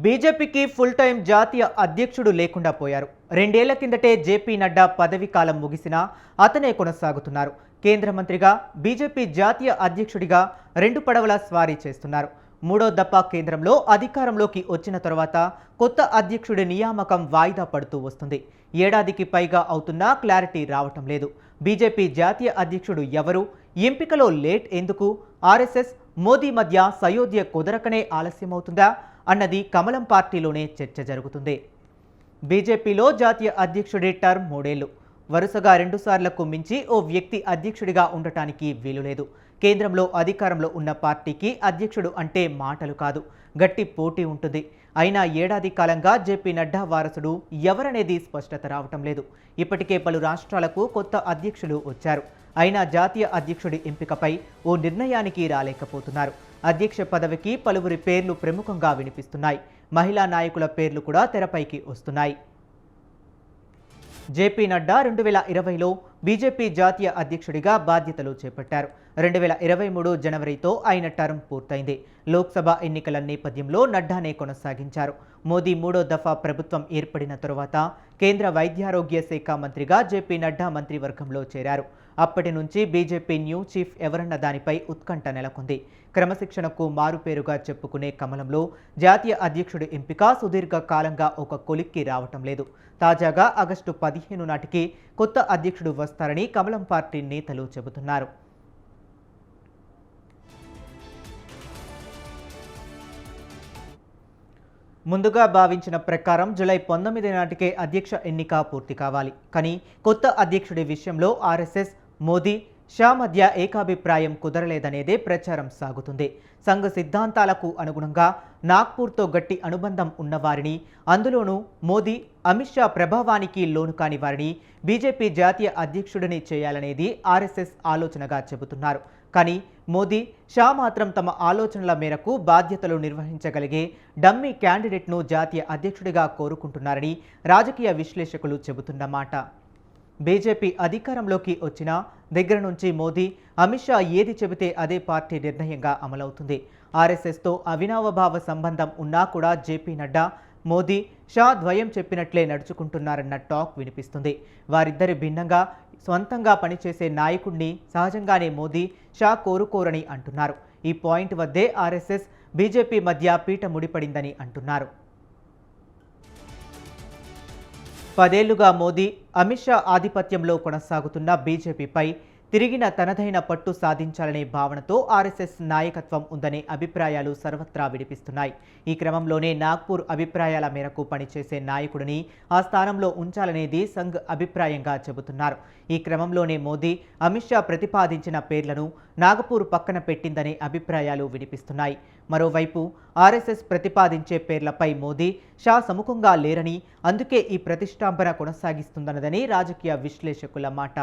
బీజేపీకి full time జాతీయ అధ్యక్షుడు లేకుండా పోయారు. 2 ఏళ్ల కిందటే జేపీ నడ్డా పదవి కాలం ముగిసినా అతనే కొనసాగుతున్నారు. కేంద్ర మంత్రిగా, బీజేపీ జాతీయ అధ్యక్షుడిగా 2 పడవల స్వారీ చేస్తున్నారు. మూడో దఫా కేంద్రంలో అధికారంలోకి వచ్చిన తర్వాత కొత్త అధ్యక్షుడి నియామకం వాయిదా పడుతూ వస్తుంది. ఏడాదికి పైగా అవుతున్నా క్లారిటీ రావటం లేదు. బీజేపీ జాతీయ అధ్యక్షుడు ఎవరు, ఎంపికలో లేట్ ఎందుకు, ఆర్ఎస్ఎస్ మోదీ మధ్య సయోధ్య కుదరకనే ఆలస్యమవుతుందా అన్నది కమలం పార్టీలోనే చర్చ జరుగుతుంది. బీజేపీలో జాతీయ అధ్యక్షుడి టర్మ్ 3 ఏళ్లు. వరుసగా 2 సార్లకు మించి ఓ వ్యక్తి అధ్యక్షుడిగా ఉండటానికి వీలులేదు. కేంద్రంలో అధికారంలో ఉన్న పార్టీకి అధ్యక్షుడు అంటే మాటలు కాదు, గట్టి పోటీ ఉంటుంది. అయినా ఏడాది కాలంగా జేపీ నడ్డా వారసుడు ఎవరనేది స్పష్టత రావటం లేదు. ఇప్పటికే పలు రాష్ట్రాలకు కొత్త అధ్యక్షులు వచ్చారు. అయినా జాతీయ అధ్యక్షుడి ఎంపికపై ఓ నిర్ణయానికి రాలేకపోతున్నారు. అధ్యక్ష పదవికి పలువురి పేర్లు ప్రముఖంగా వినిపిస్తున్నాయి. మహిళా నాయకుల పేర్లు కూడా తెరపైకి వస్తున్నాయి. జేపీ నడ్డా 2020లో బీజేపీ జాతీయ అధ్యక్షుడిగా బాధ్యతలు చేపట్టారు. 2023 జనవరితో ఆయన టర్మ్ పూర్తయింది. లోక్సభ ఎన్నికల నేపథ్యంలో నడ్డానే కొనసాగించారు. మోదీ మూడో దఫా ప్రభుత్వం ఏర్పడిన తరువాత కేంద్ర వైద్యారోగ్య శాఖ మంత్రిగా జేపీ నడ్డా మంత్రివర్గంలో చేరారు. అప్పటి నుంచి బీజేపీ న్యూ చీఫ్ ఎవరన్న దానిపై ఉత్కంఠ నెలకొంది. క్రమశిక్షణకు మారుపేరుగా చెప్పుకునే కమలంలో జాతీయ అధ్యక్షుడి ఎంపిక సుదీర్ఘ కాలంగా ఒక కొలిక్కి రావటం లేదు. తాజాగా ఆగస్టు 15 నాటికి కొత్త అధ్యక్షుడు వస్తారని కమలం పార్టీ నేతలు చెబుతున్నారు. ముందుగా భావించిన ప్రకారం జూలై 19 నాటికే అధ్యక్ష ఎన్నిక పూర్తి కావాలి. కానీ కొత్త అధ్యక్షుడి విషయంలో ఆర్ఎస్ఎస్, మోదీ, షా మధ్య ఏకాభిప్రాయం కుదరలేదనేదే ప్రచారం సాగుతుంది. సంఘ సిద్ధాంతాలకు అనుగుణంగా నాగ్పూర్తో గట్టి అనుబంధం ఉన్నవారిని, అందులోనూ మోదీ, అమిత్ షా ప్రభావానికి లోను కాని వారిని బీజేపీ జాతీయ అధ్యక్షుడిని చేయాలనేది ఆర్ఎస్ఎస్ ఆలోచనగా చెబుతున్నారు. కానీ మోదీ, షా మాత్రం తమ ఆలోచనల మేరకు బాధ్యతలు నిర్వహించగలిగే డమ్మీ క్యాండిడేట్ను జాతీయ అధ్యక్షుడిగా కోరుకుంటున్నారని రాజకీయ విశ్లేషకులు చెబుతున్నమాట. బీజేపీ అధికారంలోకి వచ్చిన దగ్గర నుంచి మోదీ, అమిత్ షా ఏది చెబితే అదే పార్టీ నిర్ణయంగా అమలవుతుంది. ఆర్ఎస్ఎస్తో అవినావభావ సంబంధం ఉన్నా కూడా జేపీ నడ్డా, మోదీ, షా ద్వయం చెప్పినట్లే నడుచుకుంటున్నారన్న టాక్ వినిపిస్తుంది. వారిద్దరి భిన్నంగా స్వంతంగా పనిచేసే నాయకుడిని సహజంగానే మోదీ, షా కోరుకోరని అంటున్నారు. ఈ పాయింట్ వద్దే ఆర్ఎస్ఎస్, బీజేపీ మధ్య పీట ముడిపడిందని అంటున్నారు. 10 ఏళ్లుగా మోదీ, అమిత్ షా ఆధిపత్యంలో కొనసాగుతున్న బీజేపీపై తిరిగిన తనదైన పట్టు సాధించాలనే భావనతో ఆర్ఎస్ఎస్ నాయకత్వం ఉందనే అభిప్రాయాలు సర్వత్రా వినిపిస్తున్నాయి. ఈ క్రమంలోనే నాగ్పూర్ అభిప్రాయాల మేరకు పనిచేసే నాయకుడిని ఆ స్థానంలో ఉంచాలనేది సంఘ్ అభిప్రాయంగా చెబుతున్నారు. ఈ క్రమంలోనే మోదీ, అమిత్ షా ప్రతిపాదించిన పేర్లను నాగపూర్ పక్కన పెట్టిందనే అభిప్రాయాలు వినిపిస్తున్నాయి. మరోవైపు ఆర్ఎస్ఎస్ ప్రతిపాదించే పేర్లపై మోదీ, షా సముఖంగా లేరని, అందుకే ఈ ప్రతిష్టాంబన కొనసాగిస్తుందన్నదని రాజకీయ విశ్లేషకుల మాట.